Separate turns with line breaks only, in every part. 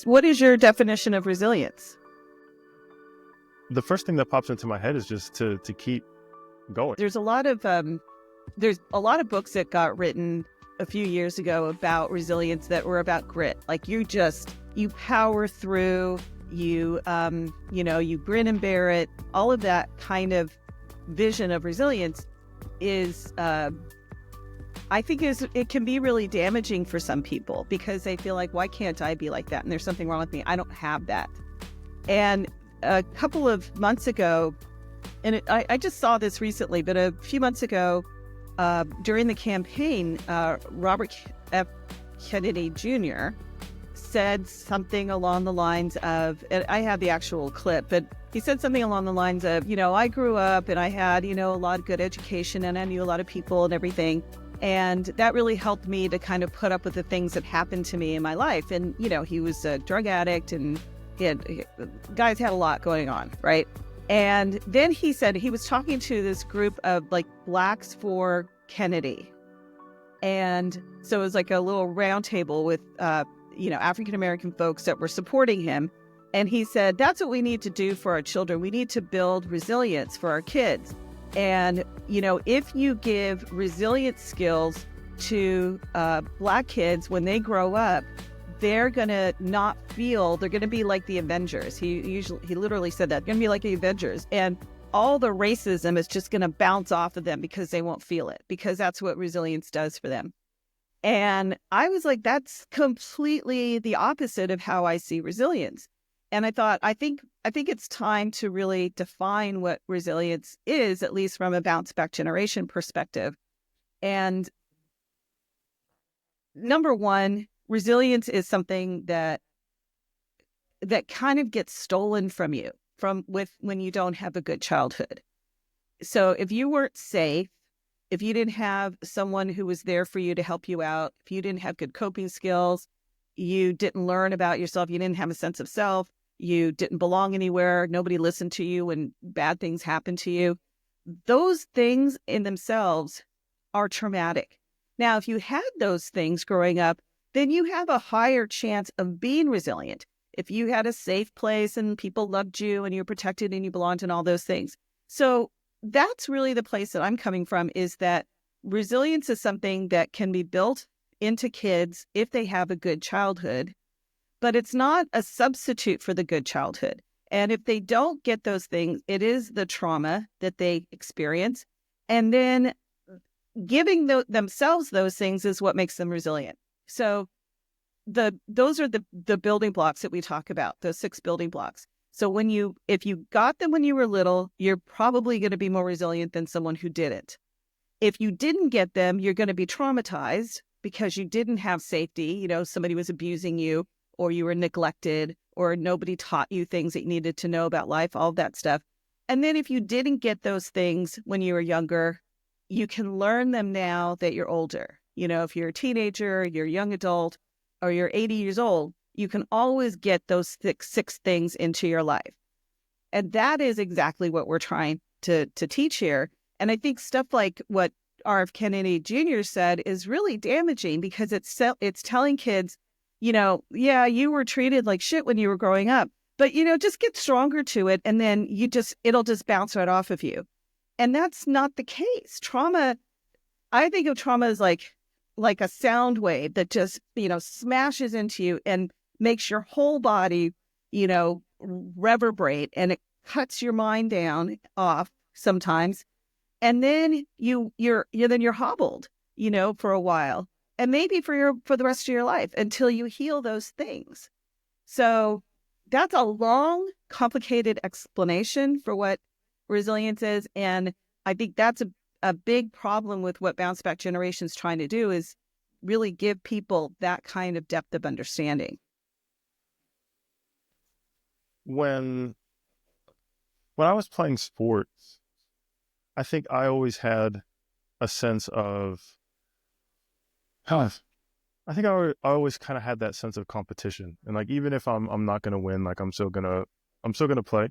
what is your definition of resilience?
The first thing that pops into my head is just to keep going.
There's a lot of books that got written a few years ago about resilience that were about grit. Like you power through, you grin and bear it. All of that kind of vision of resilience is, I think it can be really damaging for some people because they feel like, why can't I be like that? And there's something wrong with me. I don't have that. And a couple of months ago, and I just saw this recently, but a few months ago, during the campaign, Robert F. Kennedy Jr. said something along the lines of, and I have the actual clip, but he said something along the lines of, I grew up and I had, a lot of good education and I knew a lot of people and everything. And that really helped me to kind of put up with the things that happened to me in my life. And, he was a drug addict and guys had a lot going on, right? And then he said he was talking to this group of like Blacks for Kennedy. And so it was like a little round table with, African-American folks that were supporting him. And he said, that's what we need to do for our children. We need to build resilience for our kids. And, if you give resilient skills to Black kids when they grow up, they're going to they're going to be like the Avengers. He literally said that, going to be like the Avengers. And all the racism is just going to bounce off of them because they won't feel it, because that's what resilience does for them. And I was like, that's completely the opposite of how I see resilience. And I thought, I think it's time to really define what resilience is, at least from a bounce back generation perspective. And number one, resilience is something that kind of gets stolen from you when you don't have a good childhood. So if you weren't safe, if you didn't have someone who was there for you to help you out, if you didn't have good coping skills, you didn't learn about yourself, you didn't have a sense of self, you didn't belong anywhere, nobody listened to you when bad things happened to you, those things in themselves are traumatic. Now, if you had those things growing up, then you have a higher chance of being resilient. If you had a safe place and people loved you and you're protected and you belonged and all those things. So that's really the place that I'm coming from, is that resilience is something that can be built into kids if they have a good childhood, but it's not a substitute for the good childhood. And if they don't get those things, it is the trauma that they experience. And then giving themselves those things is what makes them resilient. So those are the building blocks that we talk about, those 6 building blocks. So if you got them when you were little, you're probably going to be more resilient than someone who didn't. If you didn't get them, you're going to be traumatized because you didn't have safety. Somebody was abusing you, or you were neglected, or nobody taught you things that you needed to know about life, all that stuff. And then if you didn't get those things when you were younger, you can learn them now that you're older. If you're a teenager, you're a young adult, or you're 80 years old, you can always get those six things into your life. And that is exactly what we're trying to teach here. And I think stuff like what R.F. Kennedy Jr. said is really damaging, because it's telling kids, yeah, you were treated like shit when you were growing up, but, just get stronger to it. And then it'll just bounce right off of you. And that's not the case. Trauma, I think of trauma as like a sound wave that just, smashes into you and makes your whole body, reverberate, and it cuts your mind off sometimes. And then you're hobbled, for a while, and maybe for the rest of your life until you heal those things. So that's a long, complicated explanation for what resilience is. And I think that's a big problem with what Bounce Back Generation's trying to do, is really give people that kind of depth of understanding.
When I was playing sports, I think I always had a sense of, I think I always kind of had that sense of competition. And like, even if I'm not going to win, like I'm still going to play.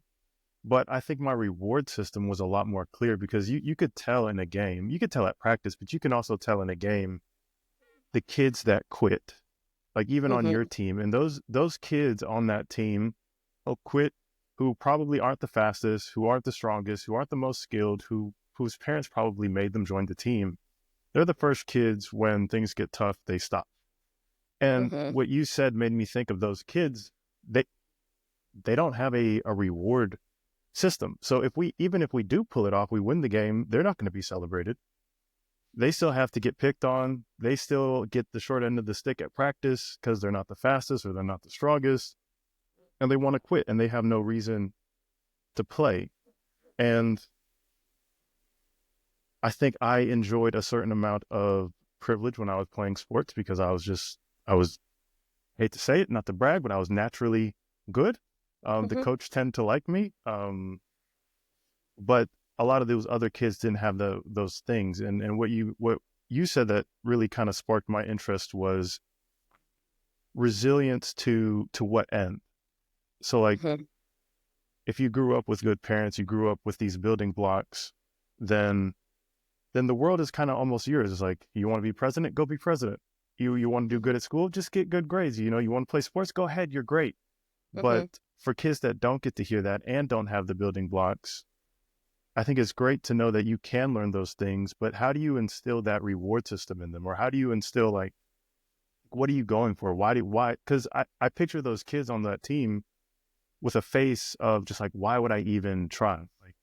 But I think my reward system was a lot more clear, because you could tell in a game, you could tell at practice, but you can also tell in a game, the kids that quit like even on
Mm-hmm.
your team, and those kids on that team will quit, who probably aren't the fastest, who aren't the strongest, who aren't the most skilled, whose parents probably made them join the team. They're the first kids when things get tough, they stop. And
Mm-hmm.
what you said made me think of those kids. They they don't have a reward system. So even if we do pull it off, we win the game, they're not going to be celebrated. They still have to get picked on. They still get the short end of the stick at practice because they're not the fastest or they're not the strongest, and they want to quit and they have no reason to play. And I think I enjoyed a certain amount of privilege when I was playing sports because I was, hate to say it, not to brag, but I was naturally good. The
Mm-hmm.
coach tended to like me. But a lot of those other kids didn't have those things. And what you said that really kind of sparked my interest was resilience to what end? So like
Mm-hmm.
if you grew up with good parents, you grew up with these building blocks, then the world is kind of almost yours. It's like, you want to be president, go be president. You want to do good at school, just get good grades. You know, you want to play sports, go ahead, you're great.
Mm-hmm.
But for kids that don't get to hear that and don't have the building blocks, I think it's great to know that you can learn those things, but how do you instill that reward system in them? Or how do you instill, like, what are you going for? Why? Because I picture those kids on that team with a face of just like, why would I even try? Like,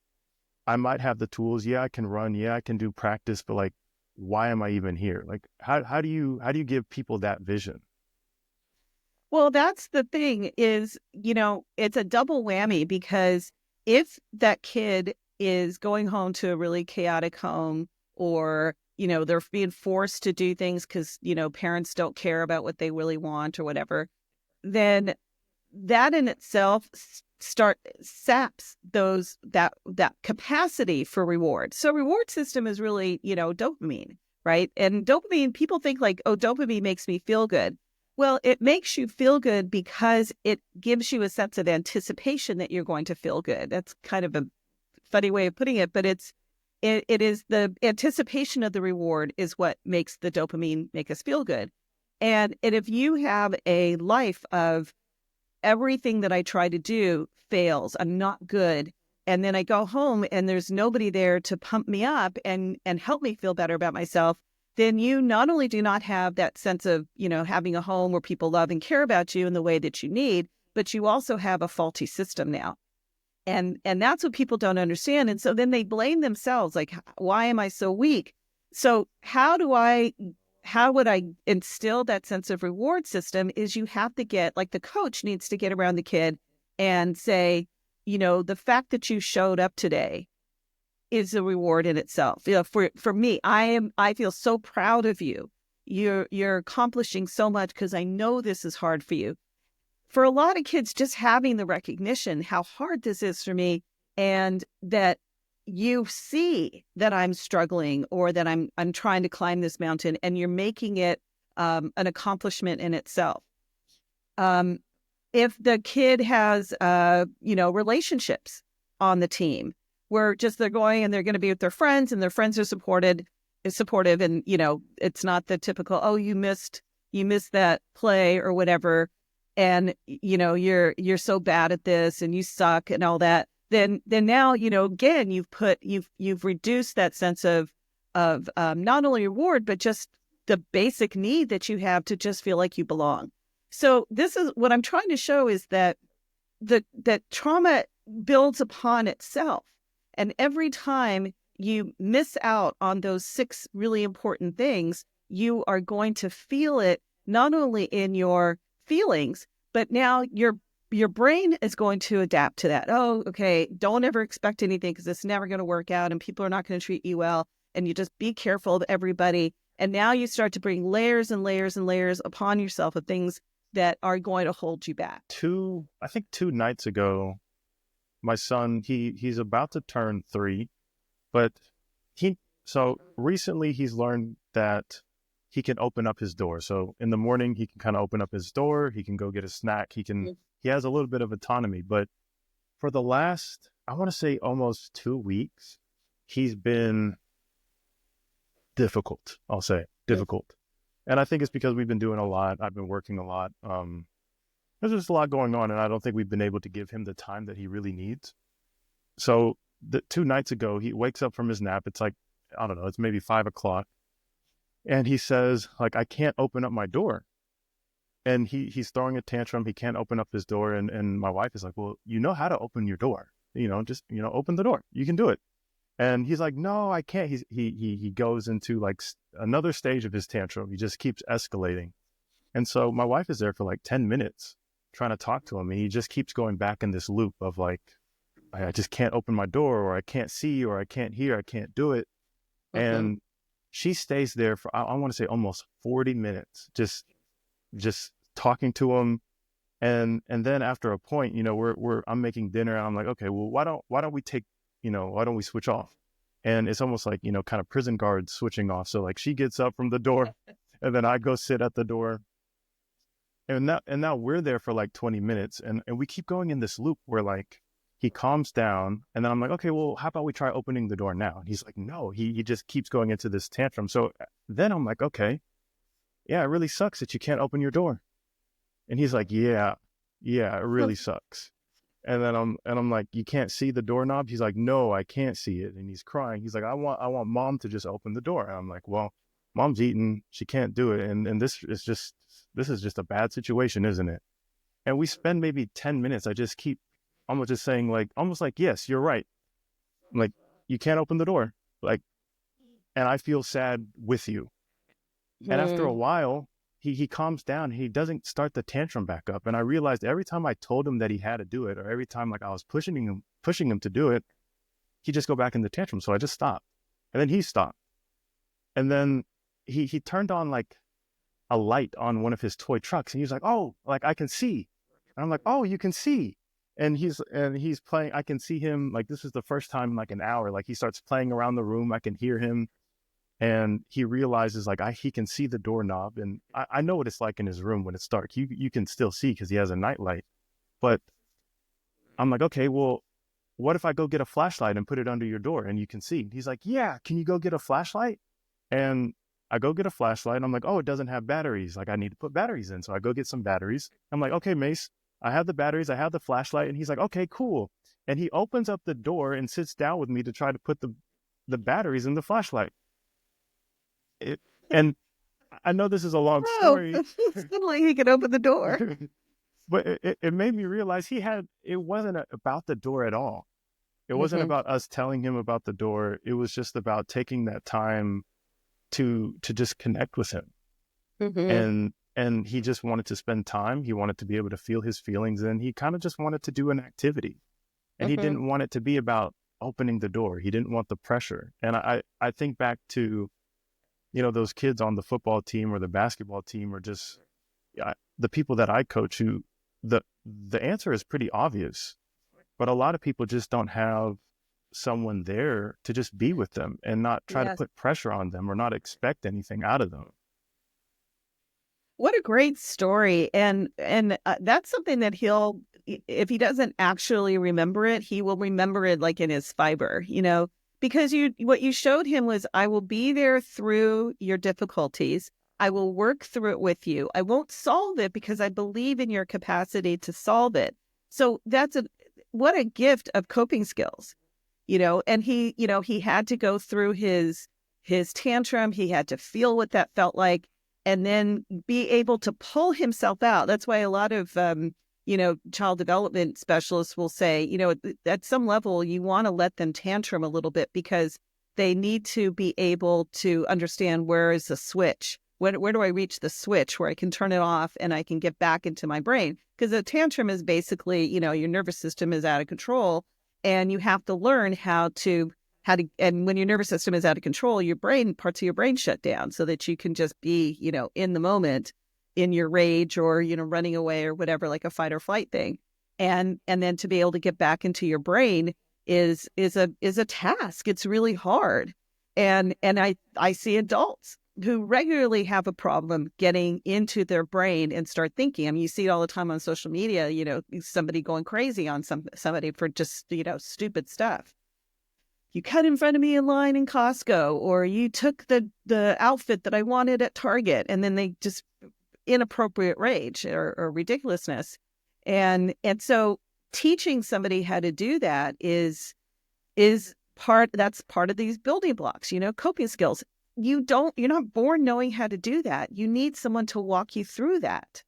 I might have the tools. Yeah, I can run. Yeah, I can do practice, but like, why am I even here? Like, how do you give people that vision?
Well, that's the thing is, it's a double whammy because if that kid is going home to a really chaotic home or, they're being forced to do things because, parents don't care about what they really want or whatever, then that in itself start saps that capacity for reward. So reward system is really, dopamine, right? And dopamine, people think like, oh, dopamine makes me feel good. Well, it makes you feel good because it gives you a sense of anticipation that you're going to feel good. That's kind of a funny way of putting it, but it is the anticipation of the reward is what makes the dopamine make us feel good. And if you have a life of everything that I try to do fails, I'm not good, and then I go home and there's nobody there to pump me up and help me feel better about myself, then you not only do not have that sense of, having a home where people love and care about you in the way that you need, but you also have a faulty system now. And that's what people don't understand. And so then they blame themselves, like, why am I so weak? So how would I instill that sense of reward system is you have to get, like, the coach needs to get around the kid and say, the fact that you showed up today is a reward in itself. For me, I feel so proud of you. You're accomplishing so much because I know this is hard for you. For a lot of kids, just having the recognition how hard this is for me, and that you see that I'm struggling or that I'm trying to climb this mountain, and you're making it an accomplishment in itself. Um, if the kid has relationships on the team where just they're going and they're going to be with their friends and their friends are supportive, and it's not the typical, oh, you missed that play or whatever, and you're so bad at this and you suck and all that, then now, again, you've reduced that sense of not only reward but just the basic need that you have to just feel like you belong. So this is what I'm trying to show, is that that trauma builds upon itself, and every time you miss out on those six really important things, you are going to feel it not only in your feelings, but now your brain is going to adapt to that. Oh, okay, don't ever expect anything because it's never going to work out and people are not going to treat you well. And you just be careful of everybody. And now you start to bring layers and layers and layers upon yourself of things that are going to hold you back.
I think 2 nights ago, my son, he's about to turn 3, but he so recently he's learned that he can open up his door. So in the morning he can kind of open up his door, he can go get a snack, he has a little bit of autonomy. But for the last, I want to say almost 2 weeks, he's been difficult. I'll say difficult. And I think it's because we've been doing a lot. I've been working a lot. There's just a lot going on, and I don't think we've been able to give him the time that he really needs. So 2 nights ago, he wakes up from his nap. It's like, I don't know, it's maybe 5 o'clock. And he says, like, I can't open up my door. And he's throwing a tantrum. He can't open up his door. And my wife is like, well, you know how to open your door. Just, open the door. You can do it. And he's like, no, I can't. He goes into like another stage of his tantrum. He just keeps escalating. And so my wife is there for like 10 minutes trying to talk to him. And he just keeps going back in this loop of like, I just can't open my door, or I can't see, or I can't hear, I can't do it.
Mm-hmm.
And she stays there for, I want to say almost 40 minutes, just talking to him. And then after a point, I'm making dinner and I'm like, okay, well, why don't we take, why don't we switch off? And it's almost like, kind of prison guards switching off. So like she gets up from the door and then I go sit at the door. And now we're there for like 20 minutes and we keep going in this loop where like he calms down and then I'm like, okay, well, how about we try opening the door now? And he's like, no, he just keeps going into this tantrum. So then I'm like, okay, yeah, it really sucks that you can't open your door. And he's like, yeah, it really sucks. And I'm like, you can't see the doorknob? He's like, no, I can't see it. And he's crying. He's like, I want mom to just open the door. And I'm like, well, mom's eating. She can't do it. And this is just a bad situation, isn't it? And we spend maybe 10 minutes. I just keep almost just saying like, almost like, yes, you're right. Like, you can't open the door. Like, and I feel sad with you. And after a
Mm-hmm.
while, he calms down. He doesn't start the tantrum back up. And I realized every time I told him that he had to do it, or every time like I was pushing him to do it, he just go back in the tantrum. So I just stopped. And then he stopped. And then he turned on like a light on one of his toy trucks. And he was like, oh, like I can see. And I'm like, oh, you can see. And he's playing. I can see him. Like, this is the first time in like an hour. Like, he starts playing around the room. I can hear him. And he realizes like he can see the doorknob, and I know what it's like in his room when it's dark. You can still see because he has a nightlight. But I'm like, okay, well, what if I go get a flashlight and put it under your door and you can see? He's like, yeah, can you go get a flashlight? And I go get a flashlight and I'm like, oh, it doesn't have batteries. Like, I need to put batteries in. So I go get some batteries. I'm like, okay, Mace, I have the batteries. I have the flashlight. And he's like, okay, cool. And he opens up the door and sits down with me to try to put the batteries in the flashlight. It, and I know this is a long
Oh,
story,
suddenly he could open the door.
but it made me realize it wasn't about the door at all. It wasn't
Mm-hmm.
about us telling him about the door. It was just about taking that time to just connect with him.
Mm-hmm.
And he just wanted to spend time. He wanted to be able to feel his feelings, and he kind of just wanted to do an activity. And he
Mm-hmm.
didn't want it to be about opening the door. He didn't want the pressure. And I think back to, those kids on the football team or the basketball team, or just the people that I coach, who the answer is pretty obvious, but a lot of people just don't have someone there to just be with them and not try to
Yes.
put pressure on them or not expect anything out of them.
What a great story. And that's something that if he doesn't actually remember it, he will remember it like in his fiber, because what you showed him was, I will be there through your difficulties. I will work through it with you. I won't solve it because I believe in your capacity to solve it. So what a gift of coping skills, and he had to go through his tantrum. He had to feel what that felt like, and then be able to pull himself out. That's why a lot of child development specialists will say, at some level, you want to let them tantrum a little bit, because they need to be able to understand, where is the switch? Where do I reach the switch where I can turn it off and I can get back into my brain? Because a tantrum is basically, your nervous system is out of control, and you have to learn and when your nervous system is out of control, parts of your brain shut down, so that you can just be, in the moment, in your rage, or, running away or whatever, like a fight or flight thing. And then to be able to get back into your brain is a task. It's really hard. And I see adults who regularly have a problem getting into their brain and start thinking. I mean, you see it all the time on social media, somebody going crazy on somebody for just, stupid stuff. you cut in front of me in line in Costco, or you took the outfit that I wanted at Target, and then they just inappropriate rage or ridiculousness. And so teaching somebody how to do that is that's part of these building blocks, coping skills. You're not born knowing how to do that. You need someone to walk you through that.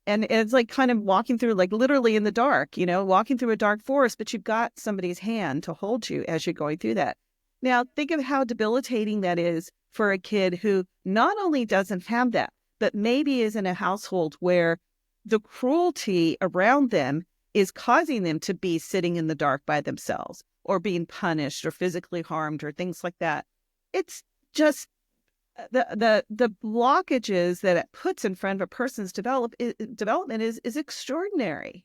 And it's like kind of walking through, like literally in the dark, walking through a dark forest, but you've got somebody's hand to hold you as you're going through that. Now, think of how debilitating that is for a kid who not only doesn't have that, but maybe is in a household where the cruelty around them is causing them to be sitting in the dark by themselves, or being punished or physically harmed or things like that. It's just the blockages that it puts in front of a person's development is extraordinary.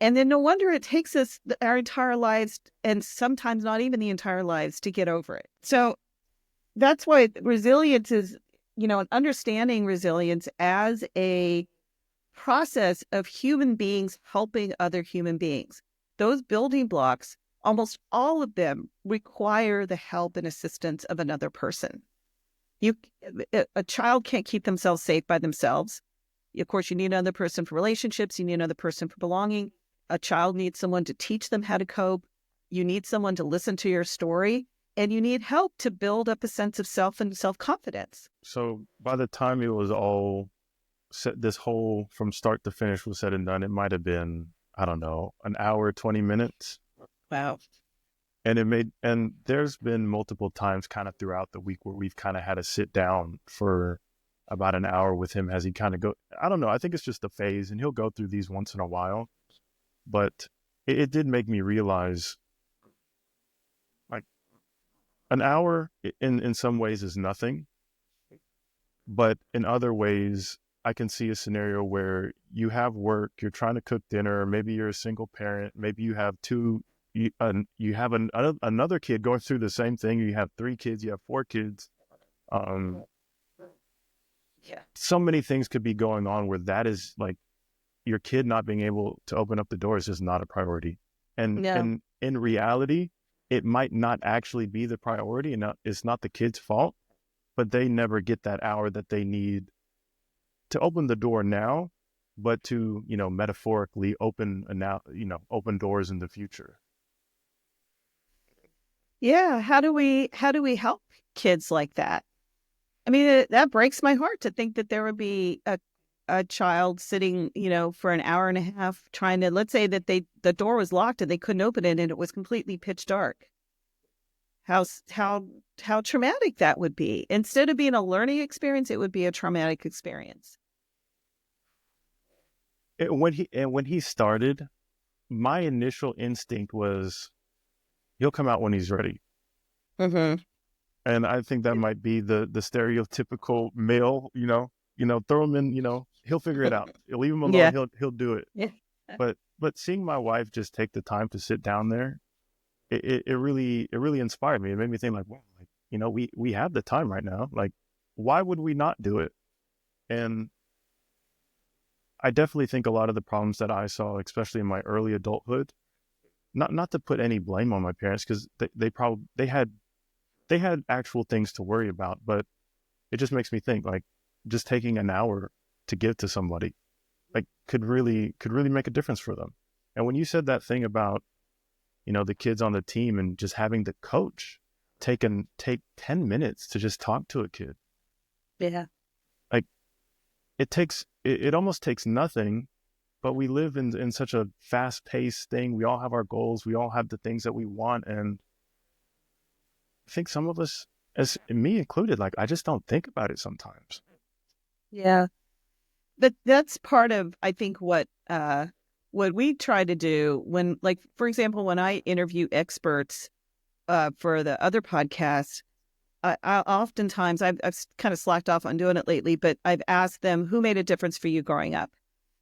And then no wonder it takes us our entire lives, and sometimes not even the entire lives, to get over it. So that's why resilience is, and understanding resilience as a process of human beings helping other human beings. Those building blocks, almost all of them, require the help and assistance of another person. A child can't keep themselves safe by themselves. Of course, you need another person for relationships. You need another person for belonging. A child needs someone to teach them how to cope. You need someone to listen to your story, and you need help to build up a sense of self and self-confidence.
So by the time it was all set, this whole from start to finish was said and done, it might have been, I don't know, an hour, 20 minutes.
Wow.
And there's been multiple times kind of throughout the week where we've kind of had to sit down for about an hour with him as he kind of I don't know, I think it's just a phase, and he'll go through these once in a while. But it did make me realize, like, an hour in some ways is nothing. But in other ways, I can see a scenario where you have work, you're trying to cook dinner, maybe you're a single parent, maybe you have you have another kid going through the same thing. You have 3 kids, you have 4 kids.
Yeah.
So many things could be going on where that is like your kid not being able to open up the door is just not a priority. And in reality, it might not actually be the priority, and it's not the kid's fault, but they never get that hour that they need to open the door now, but to, metaphorically open doors in the future.
Yeah. How do we help kids like that? I mean, that breaks my heart to think that there would be a child sitting, for an hour and a half trying to, let's say that the door was locked and they couldn't open it and it was completely pitch dark. How traumatic that would be. Instead of being a learning experience, it would be a traumatic experience.
When he started, my initial instinct was, he'll come out when he's ready.
Mm-hmm.
And I think that might be the stereotypical male, throw him in, he'll figure it out. You'll leave him alone,
Yeah.
he'll do it.
Yeah.
But seeing my wife just take the time to sit down there, it really inspired me. It made me think, like, wow, like, we have the time right now. Like, why would we not do it? And I definitely think a lot of the problems that I saw, especially in my early adulthood, not to put any blame on my parents, because they had actual things to worry about, but it just makes me think, like, just taking an hour to give to somebody, like, could really make a difference for them. And when you said that thing about, the kids on the team and just having the coach take 10 minutes to just talk to a kid.
Yeah.
Like, it almost takes nothing, but we live in such a fast-paced thing. We all have our goals. We all have the things that we want. And I think some of us, as me included, like, I just don't think about it sometimes.
Yeah. But that's part of, I think, what we try to do when, like, for example, when I interview experts for the other podcasts, I oftentimes I've kind of slacked off on doing it lately, but I've asked them, who made a difference for you growing up?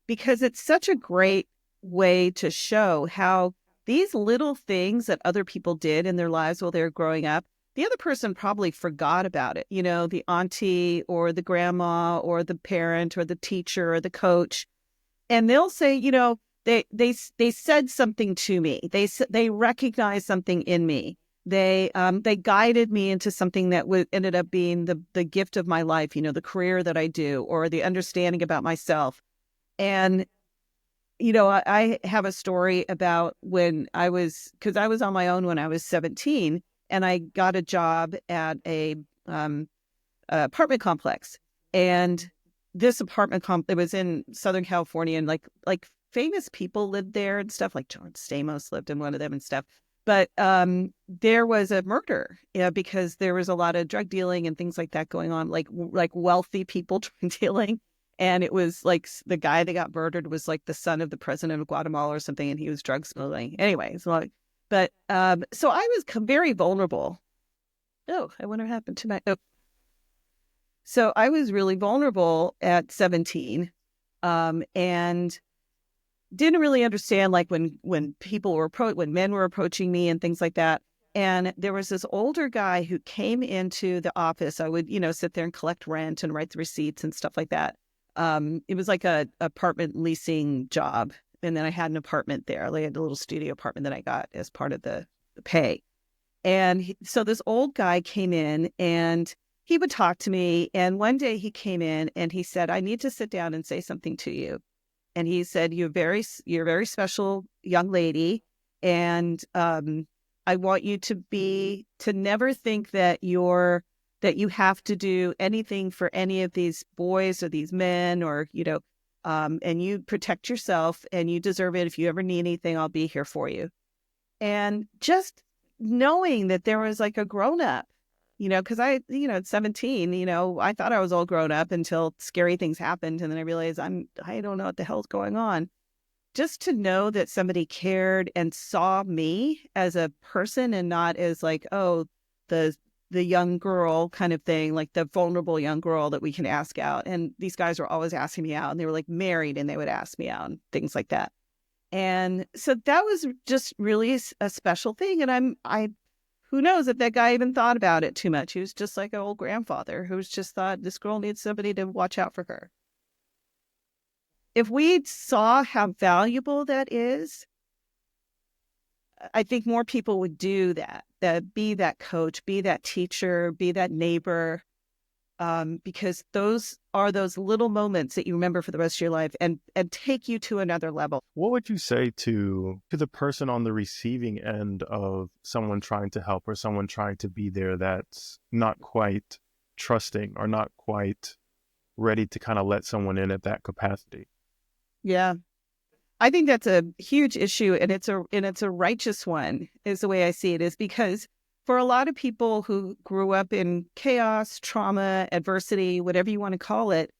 Because it's such a great way to show how these little things that other people did in their lives while they were growing up, the other person probably forgot about it. The auntie or the grandma or the parent or the teacher or the coach. And they'll say, they said something to me. They recognized something in me They guided me into something that ended up being the gift of my life, you know, the career that I do, or the understanding about myself. And you know, I have a story about when because I was on my own when I was 17, and I got a job at a apartment complex. And this it was in Southern California, and like famous people lived there and stuff. Like John Stamos lived in one of them and stuff. But there was a murder, because there was a lot of drug dealing and things like that going on, like wealthy people drug dealing. And it was like the guy that got murdered was like the son of the president of Guatemala or something, and he was drug smuggling. Anyway, but so I was very vulnerable. Oh, I wonder what happened to my. Oh, so I was really vulnerable at 17, and didn't really understand like when people were when men were approaching me and things like that. And there was this older guy who came into the office. I would, sit there and collect rent and write the receipts and stuff like that. It was like a apartment leasing job. And then I had an apartment there. I had a little studio apartment that I got as part of the pay. And so this old guy came in and he would talk to me. And one day he came in and he said, "I need to sit down and say something to you." And he said, you're a very special young lady. And I want you to never think that you have to do anything for any of these boys or these men, or, and you protect yourself and you deserve it. If you ever need anything, I'll be here for you. And just knowing that there was like a grown up, because at 17, I thought I was all grown up until scary things happened. And then I realized I don't know what the hell's going on. Just to know that somebody cared and saw me as a person and not as like, oh, the young girl kind of thing, like the vulnerable young girl that we can ask out. And these guys were always asking me out, and they were like married and they would ask me out and things like that. And so that was just really a special thing. And who knows if that guy even thought about it too much. He was just like an old grandfather who's just thought this girl needs somebody to watch out for her. If we saw how valuable that is, I think more people would do that be that coach, be that teacher, be that neighbor, because those are those little moments that you remember for the rest of your life and take you to another level.
What would you say to the person on the receiving end of someone trying to help or someone trying to be there that's not quite trusting or not quite ready to kind of let someone in at that capacity?
Yeah. I think that's a huge issue, and it's a righteous one, is the way I see it, is because for a lot of people who grew up in chaos, trauma, adversity, whatever you want to call it,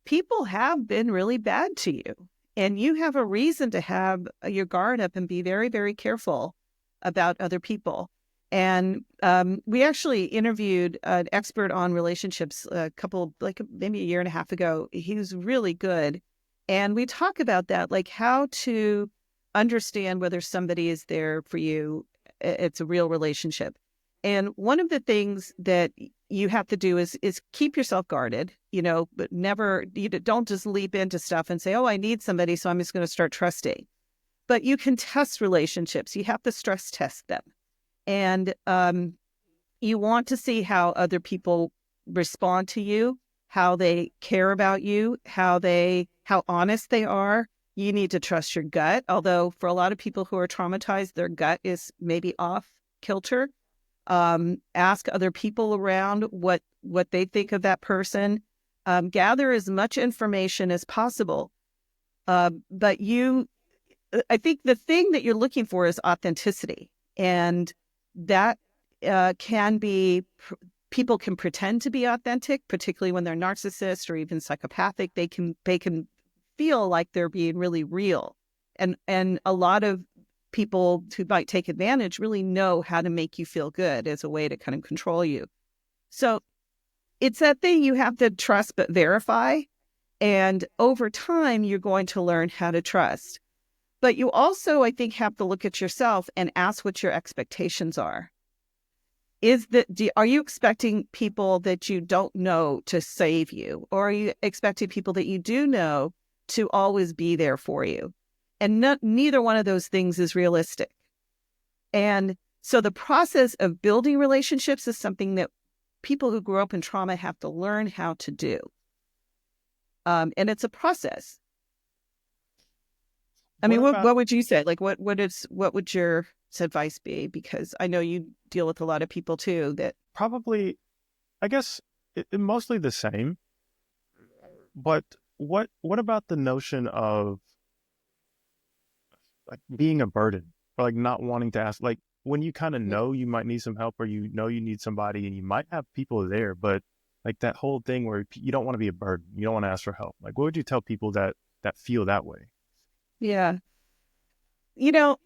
people have been really bad to you. And you have a reason to have your guard up and be very, very careful about other people. And we actually interviewed an expert on relationships maybe a year and a half ago. He was really good. And we talk about that, like how to understand whether somebody is there for you. It's a real relationship. And one of the things that you have to do is keep yourself guarded, but never, don't just leap into stuff and say, oh, I need somebody, so I'm just going to start trusting. But you can test relationships. You have to stress test them. And you want to see how other people respond to you, how they care about you, how honest they are. You need to trust your gut. Although for a lot of people who are traumatized, their gut is maybe off kilter. Ask other people around what they think of that person. Gather as much information as possible. But I think the thing that you're looking for is authenticity. And that can be, people can pretend to be authentic, particularly when they're narcissists or even psychopathic. They can feel like they're being really real. And a lot of people who might take advantage really know how to make you feel good as a way to kind of control you. So it's that thing you have to trust but verify. And over time, you're going to learn how to trust. But you also, I think, have to look at yourself and ask what your expectations are. Are you expecting people that you don't know to save you? Or are you expecting people that you do know to always be there for you? And neither one of those things is realistic. And So the process of building relationships is something that people who grew up in trauma have to learn how to do. And it's a process. I
What
mean,
about
what would you say? Like, what would your advice be? Because I know you deal with a lot of people too that.
probably, I guess, mostly the same. But what about the notion of like being a burden or like not wanting to ask? Like when you kind of know you might need some help or you know you need somebody and you might have people there, but like that whole thing where you don't want to be a burden, you don't want to ask for help. Like what would you tell people that feel that way?
Yeah. You know,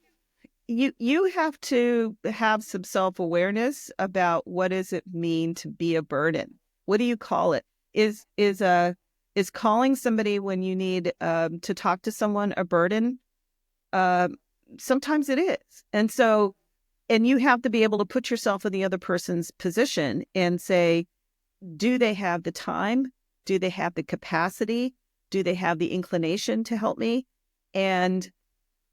you have to have some self-awareness about what does it mean to be a burden. What do you call it? Is calling somebody when you need to talk to someone a burden? Um, Sometimes it is. And you have to be able to put yourself in the other person's position and say, do they have the time? Do they have the capacity? Do they have the inclination to help me? And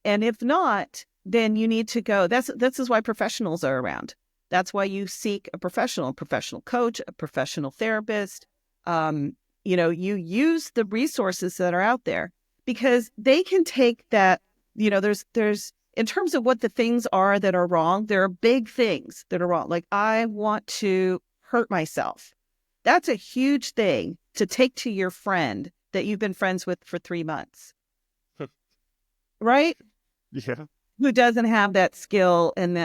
and if not, then you need to go. This is why professionals are around. That's why you seek a professional coach, a professional therapist. You use the resources that are out there because they can take that. There's in terms of what the things are that are wrong, there are big things that are wrong. Like I want to hurt myself. That's a huge thing to take to your friend that you've been friends with for 3 months, right?
Yeah.
Who doesn't have that skill and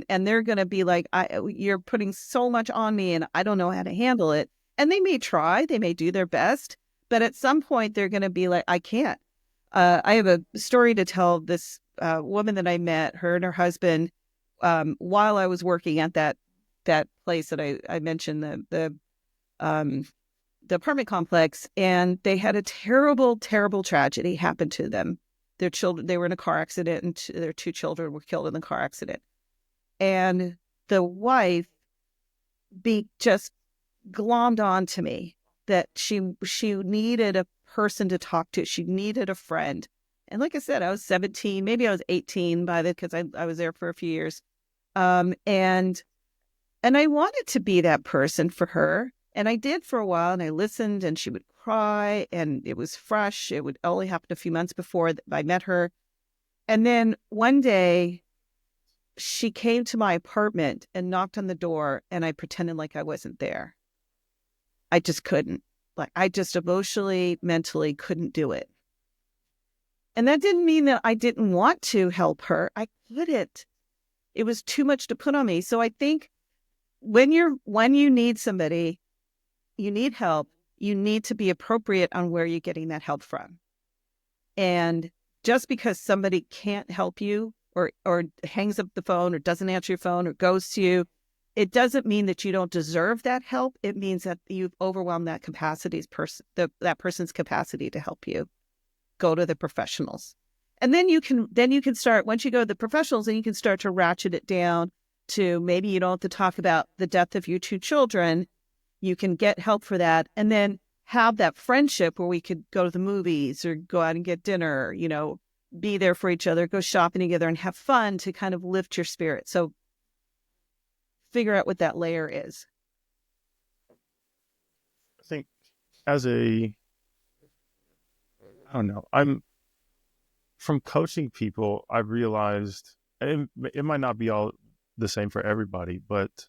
they're going to be like, you're putting so much on me and I don't know how to handle it. And they may try, they may do their best, but at some point they're going to be like, I can't. I have a story to tell. This woman that I met, her and her husband, while I was working at that place that I mentioned, um, the apartment complex, and they had a terrible, terrible tragedy happen to them. Their children, they were in a car accident, and their 2 children were killed in the car accident. And the wife just glommed on to me that she needed a person to talk to. She needed a friend. And like I said, I was 17, maybe I was 18 by then because I was there for a few years. And I wanted to be that person for her. And I did for a while, and I listened, and she would cry, and it was fresh. It would only happen a few months before I met her. And then one day she came to my apartment and knocked on the door, and I pretended like I wasn't there. I just couldn't. Like I just emotionally, mentally couldn't do it. And that didn't mean that I didn't want to help her. I couldn't. It was too much to put on me. So I think when you need somebody, you need help, you need to be appropriate on where you're getting that help from. And just because somebody can't help you or hangs up the phone or doesn't answer your phone or ghosts you, it doesn't mean that you don't deserve that help. It means that you've overwhelmed that that person's capacity to help you. Go to the professionals. And then you can start, once you go to the professionals, and you can start to ratchet it down to maybe you don't have to talk about the death of your 2 children. You can get help for that. And then have that friendship where we could go to the movies or go out and get dinner, be there for each other, go shopping together and have fun to kind of lift your spirit. So figure out what that layer is.
I think as a, I don't know, I'm from coaching people, I've realized it might not be all the same for everybody, but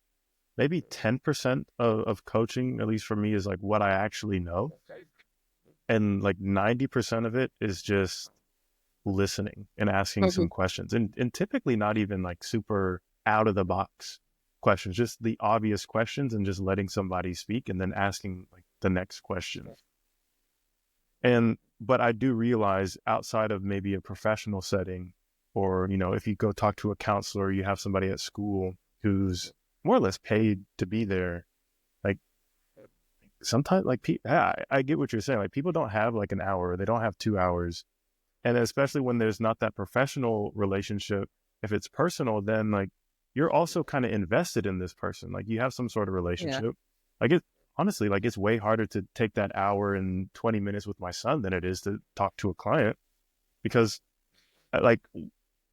maybe 10% of coaching, at least for me, is like what I actually know. And like 90% of it is just listening and asking
Mhm.
some questions. And typically not even like super out of the box questions, just the obvious questions and just letting somebody speak and then asking like the next question. But I do realize outside of maybe a professional setting, or, if you go talk to a counselor, you have somebody at school who's more or less paid to be there. Like sometimes like, I get what you're saying. Like people don't have like an hour, they don't have 2 hours. And especially when there's not that professional relationship, if it's personal, then like you're also kind of invested in this person. Like you have some sort of
Yeah.
relationship. Like honestly, like it's way harder to take that hour and 20 minutes with my son than it is to talk to a client because like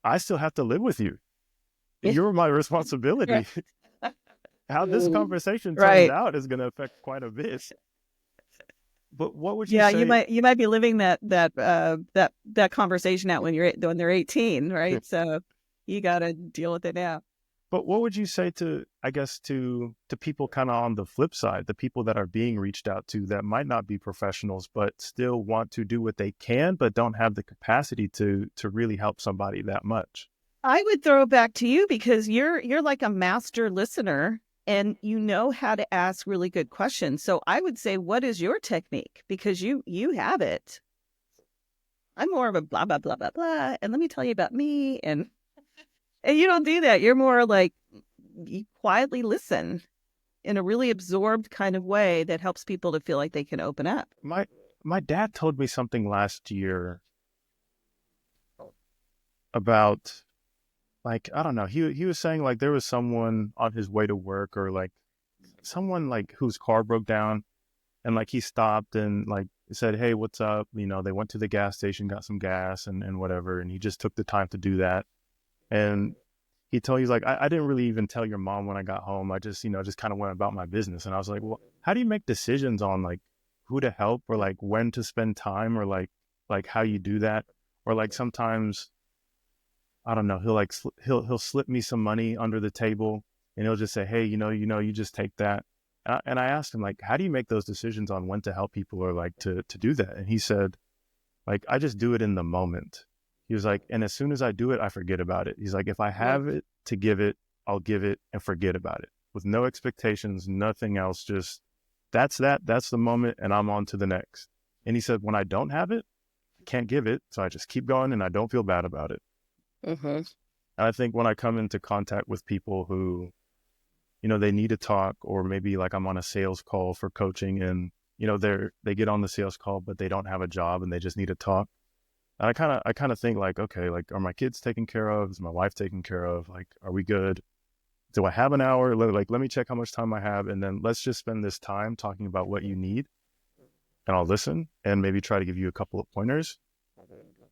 I still have to live with you. you're my responsibility. How this conversation turns
Right.
out is going to affect quite a bit. But what would you
Yeah,
say?
you might be living that conversation out when they're 18, right? So you got to deal with it now.
But what would you say to, I guess, to people kind of on the flip side, the people that are being reached out to that might not be professionals, but still want to do what they can, but don't have the capacity to really help somebody that much?
I would throw it back to you because you're like a master listener and you know how to ask really good questions. So I would say, what is your technique? Because you have it. I'm more of a blah blah blah blah blah, and let me tell you about me, and you don't do that. You're more like you quietly listen in a really absorbed kind of way that helps people to feel like they can open up.
My dad told me something last year about, like, I don't know. He was saying like there was someone on his way to work, or like someone like whose car broke down, and like he stopped and like said, "Hey, what's up?" They went to the gas station, got some gas and whatever, and he just took the time to do that. And he's like, I didn't really even tell your mom when I got home. I just, just kind of went about my business. And I was like, well, how do you make decisions on like who to help, or like when to spend time, or like how you do that? Or like sometimes, I don't know, he'll slip me some money under the table, and he'll just say, hey, you just take that. And I asked him, like, how do you make those decisions on when to help people, or like to do that? And he said, like, I just do it in the moment. He was like, and as soon as I do it, I forget about it. He's like, if I have it to give it, I'll give it and forget about it with no expectations, nothing else. Just that's the moment, and I'm on to the next. And he said, when I don't have it, I can't give it. So I just keep going and I don't feel bad about it.
Mm-hmm.
And I think when I come into contact with people who, they need to talk, or maybe like I'm on a sales call for coaching, and, they get on the sales call, but they don't have a job and they just need to talk. And I kind of think like, okay, like, are my kids taken care of? Is my wife taken care of? Like, are we good? Do I have an hour? Like, let me check how much time I have. And then let's just spend this time talking about what you need. And I'll listen and maybe try to give you a couple of pointers.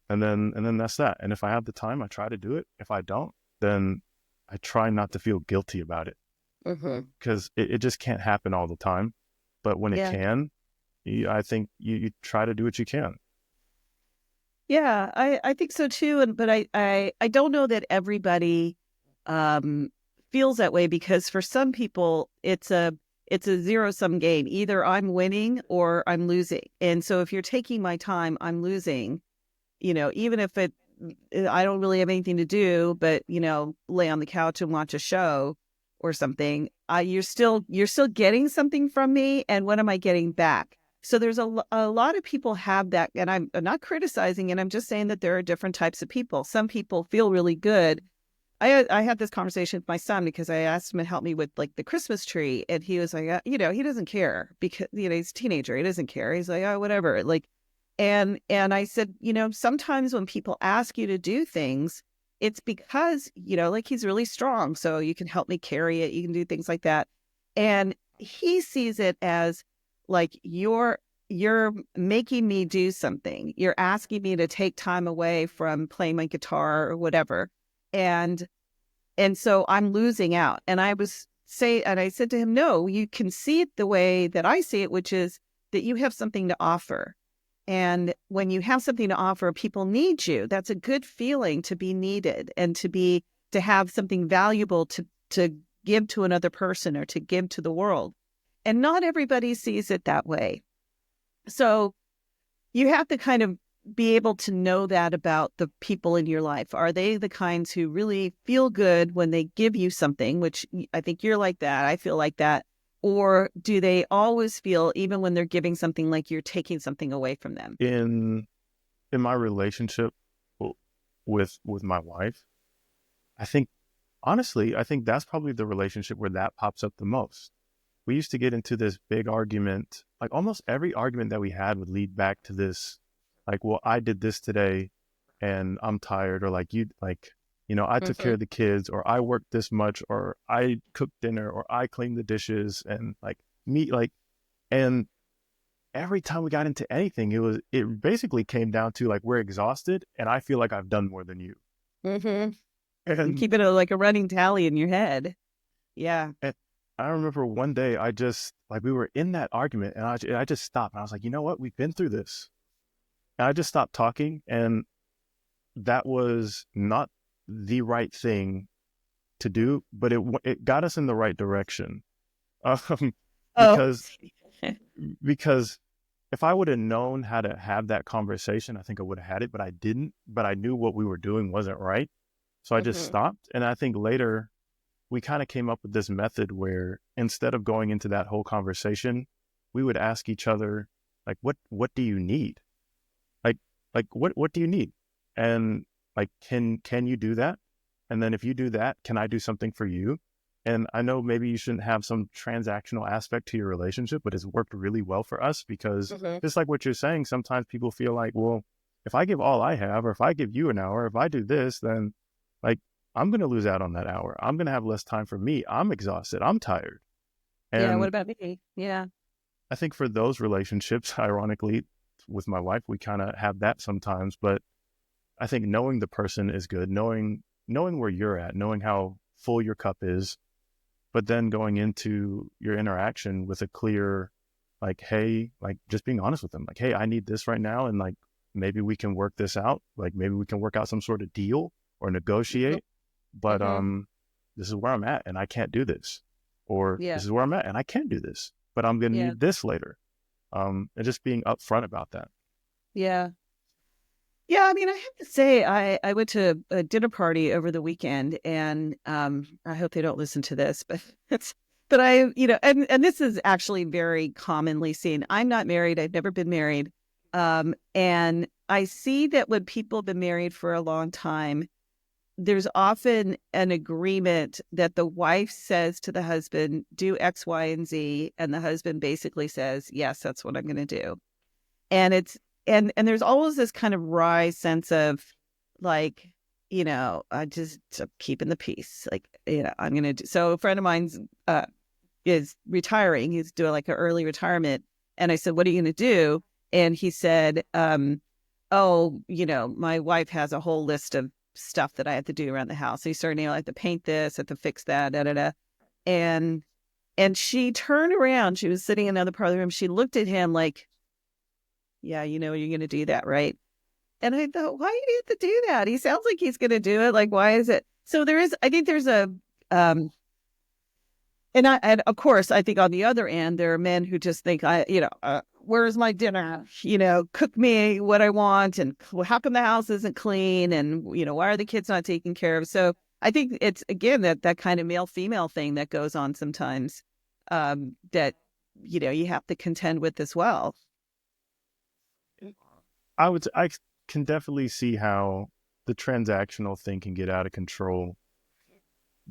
And then that's that. And if I have the time, I try to do it. If I don't, then I try not to feel guilty about it,
Mm-hmm.
because it just can't happen all the time. But when it
Yeah.
can, I think you try to do what you can.
Yeah, I think so too. But I don't know that everybody um, feels that way because for some people it's a zero sum game. Either I'm winning or I'm losing. And so if you're taking my time, I'm losing. Even if I don't really have anything to do, but lay on the couch and watch a show or something. You're still getting something from me, and what am I getting back? So there's a lot of people have that, and I'm not criticizing, and I'm just saying that there are different types of people. Some people feel really good. I had this conversation with my son because I asked him to help me with like the Christmas tree, and he was like, he doesn't care because he's a teenager, he doesn't care. He's like, oh, whatever, like, and I said, sometimes when people ask you to do things, it's because like he's really strong, so you can help me carry it, you can do things like that, and he sees it as like you're making me do something. You're asking me to take time away from playing my guitar or whatever. And so I'm losing out. And I said to him, no, you can see it the way that I see it, which is that you have something to offer. And when you have something to offer, people need you. That's a good feeling, to be needed and to have something valuable to give to another person or to give to the world. And not everybody sees it that way. So you have to kind of be able to know that about the people in your life. Are they the kinds who really feel good when they give you something, which I think you're like that, I feel like that, or do they always feel, even when they're giving something, like you're taking something away from them?
In my relationship with my wife, I think, honestly, I think that's probably the relationship where that pops up the most. We used to get into this big argument. Like almost every argument that we had would lead back to this, like, well, I did this today and I'm tired, or like, I took care
Mm-hmm.
of the kids, or I worked this much, or I cooked dinner, or I cleaned the dishes, and like me, like, and every time we got into anything, it basically came down to like, we're exhausted and I feel like I've done more than you.
Mm-hmm. And
And,
keep it like a running tally in your head. Yeah.
and I remember one day I just like we were in that argument, and I just stopped. And I was like, you know what? We've been through this. And I just stopped talking, and that was not the right thing to do, but it got us in the right direction. Um,
Oh,
because because if I would have known how to have that conversation, I think I would have had it, but I didn't. But I knew what we were doing wasn't right. So I just
hmm
stopped. And I think later we kind of came up with this method where instead of going into that whole conversation, we would ask each other, like, what do you need? Like, what do you need? And like, can you do that? And then if you do that, can I do something for you? And I know maybe you shouldn't have some transactional aspect to your relationship, but it's worked really well for us because
hmm
just like what you're saying, sometimes people feel like, well, if I give all I have, or if I give you an hour, if I do this, then like I'm going to lose out on that hour. I'm going to have less time for me. I'm exhausted. I'm tired.
Yeah. What
And
about me? Yeah.
I think for those relationships, ironically, with my wife, we kind of have that sometimes, but I think knowing the person is good, knowing where you're at, knowing how full your cup is, but then going into your interaction with a clear, like, hey, like just being honest with them, like, hey, I need this right now, and like maybe we can work this out, like maybe we can work out some sort of deal or negotiate, but
hmm
this is where I'm at, and I can't do this, or
Yeah.
this is where I'm at, and I can do this, but I'm gonna
Yeah.
need this later, and just being upfront about that.
Yeah. Yeah, I mean, I have to say, I went to a dinner party over the weekend, and I hope they don't listen to this, but it's but I, and this is actually very commonly seen. I'm not married. I've never been married, and I see that when people have been married for a long time, there's often an agreement that the wife says to the husband, "Do X, Y, and Z," and the husband basically says, "Yes, that's what I'm going to do." And it's and there's always this kind of wry sense of like, I just keeping the peace, like, I'm gonna do. So a friend of mine's is retiring. He's doing like an early retirement, and I said, what are you gonna do? And he said, oh, my wife has a whole list of stuff that I have to do around the house. So he started, I have to paint this, I have to fix that, da da da. And she turned around, she was sitting in another part of the room, she looked at him like, yeah, you're going to do that, right? And I thought, why do you have to do that? He sounds like he's going to do it. Like, why is it? So I think there's um, and of course, I think on the other end, there are men who just think, where's my dinner? Cook me what I want. And how come the house isn't clean? And, why are the kids not taken care of? So I think it's, again, that kind of male female thing that goes on sometimes that, you have to contend with as well.
I can definitely see how the transactional thing can get out of control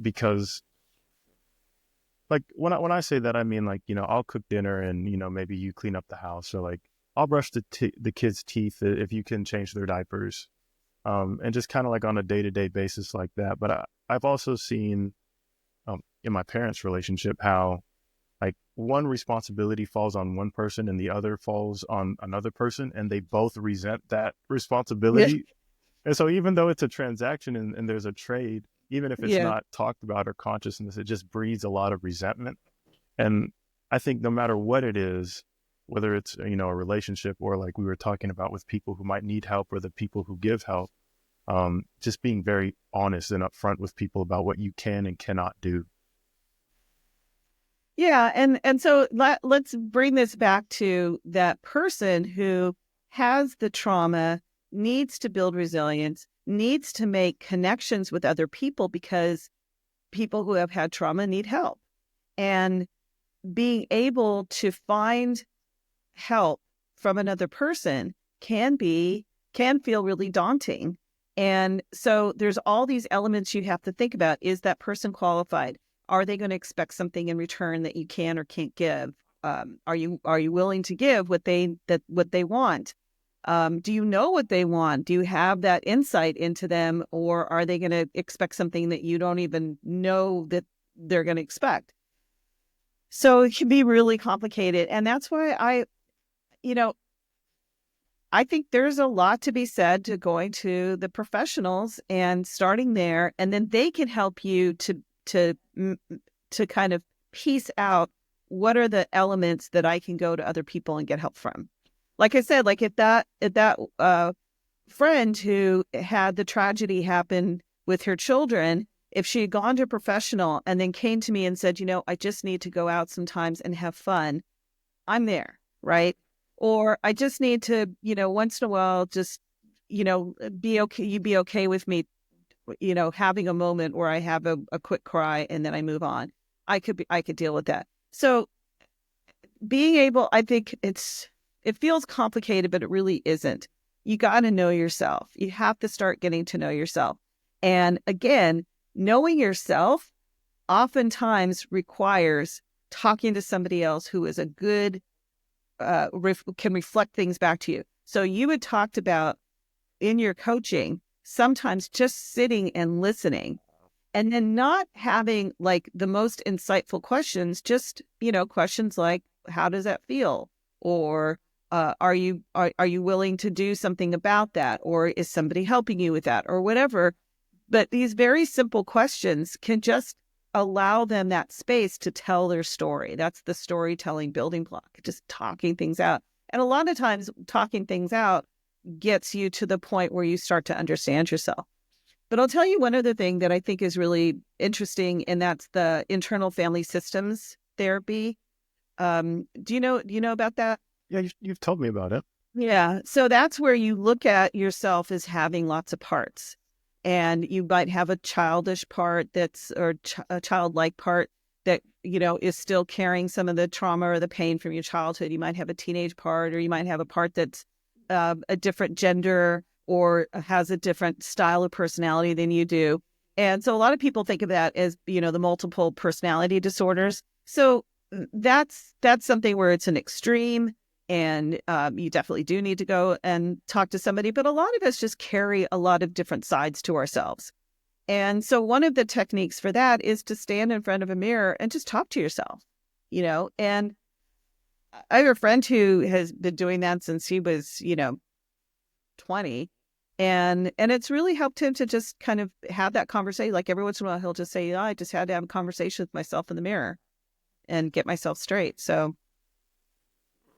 because like when I say that I mean like I'll cook dinner and maybe you clean up the house or like I'll brush the kids' teeth if you can change their diapers and just kind of like on a day-to-day basis like that. But I've also seen in my parents' relationship how like one responsibility falls on one person and the other falls on another person and they both resent that
Yeah.
responsibility. And so even though it's a transaction and there's a trade, even if it's
Yeah.
not talked about or consciousness, it just breeds a lot of resentment. And I think no matter what it is, whether it's a relationship or like we were talking about with people who might need help or the people who give help, just being very honest and upfront with people about what you can and cannot do.
Yeah, and so let's bring this back to that person who has the trauma, needs to build resilience, needs to make connections with other people because people who have had trauma need help. And being able to find help from another person can feel really daunting. And so there's all these elements you have to think about. Is that person qualified? Are they going to expect something in return that you can or can't give? Are you willing to give what they want? Do you know what they want? Do you have that insight into them, or are they going to expect something that you don't even know that they're going to expect? So it can be really complicated, and that's why you know, I think there's a lot to be said to going to the professionals and starting there, and then they can help you to kind of piece out what are the elements that I can go to other people and get help from. Like I said, like if that friend who had the tragedy happen with her children, if she had gone to a professional and then came to me and said, I just need to go out sometimes and have fun, I'm there, right? Or I just need to, once in a while, just, be okay. You be okay with me, having a moment where I have a quick cry and then I move on. I could deal with that. So being able, I think it feels complicated, but it really isn't. You got to know yourself. You have to start getting to know yourself. And again, knowing yourself oftentimes requires talking to somebody else who is a good, can reflect things back to you. So you had talked about in your coaching, sometimes just sitting and listening and then not having like the most insightful questions, just, questions like, how does that feel? Or are you willing to do something about that? Or is somebody helping you with that or whatever? But these very simple questions can just allow them that space to tell their story. That's the storytelling building block, just talking things out. And a lot of times talking things out gets you to the point where you start to understand yourself. But I'll tell you one other thing that I think is really interesting, and that's the internal family systems therapy. Do you know about that?
Yeah, you've told me about it.
Yeah. So that's where you look at yourself as having lots of parts. And you might have a childish part a childlike part that, is still carrying some of the trauma or the pain from your childhood. You might have a teenage part, or you might have a part that's a different gender or has a different style of personality than you do. And so a lot of people think of that as, the multiple personality disorders. So that's something where it's an extreme. And you definitely do need to go and talk to somebody. But a lot of us just carry a lot of different sides to ourselves. And so one of the techniques for that is to stand in front of a mirror and just talk to yourself, And I have a friend who has been doing that since he was, 20. And it's really helped him to just kind of have that conversation. Like every once in a while, he'll just say, I just had to have a conversation with myself in the mirror and get myself straight. So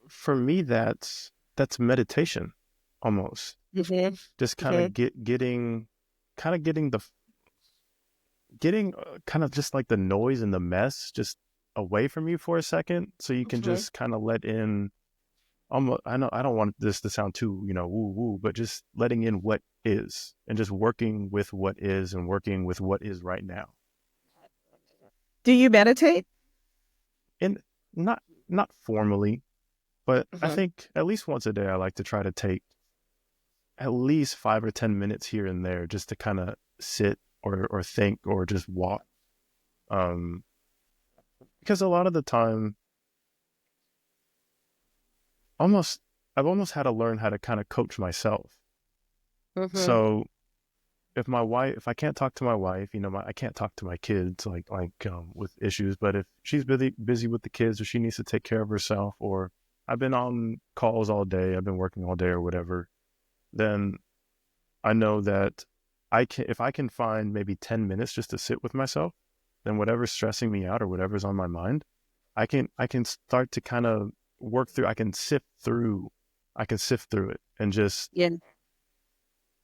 For me, that's meditation almost.
Mhm.
Just kind
Mhm.
of kind of getting the getting kind of just like the noise and the mess just away from you for a second, so you can
Mhm.
just kind of let in. Almost, I know I don't want this to sound too woo woo, but just letting in what is and just working with what is and working with what is right now.
Do you meditate?
And not formally, but I
Mhm.
think at least once a day I like to try to take at least 5 or 10 minutes here and there just to kind of sit or think or just walk. Um, because a lot of the time, almost I've almost had to learn how to kind of coach myself.
Mhm.
So if I can't talk to my wife, I can't talk to my kids with issues. But if she's busy with the kids, or she needs to take care of herself, or I've been on calls all day, I've been working all day or whatever, then I know that if I can find maybe 10 minutes just to sit with myself, then whatever's stressing me out or whatever's on my mind, I can start to kind of work through, I can sift through it
Yeah.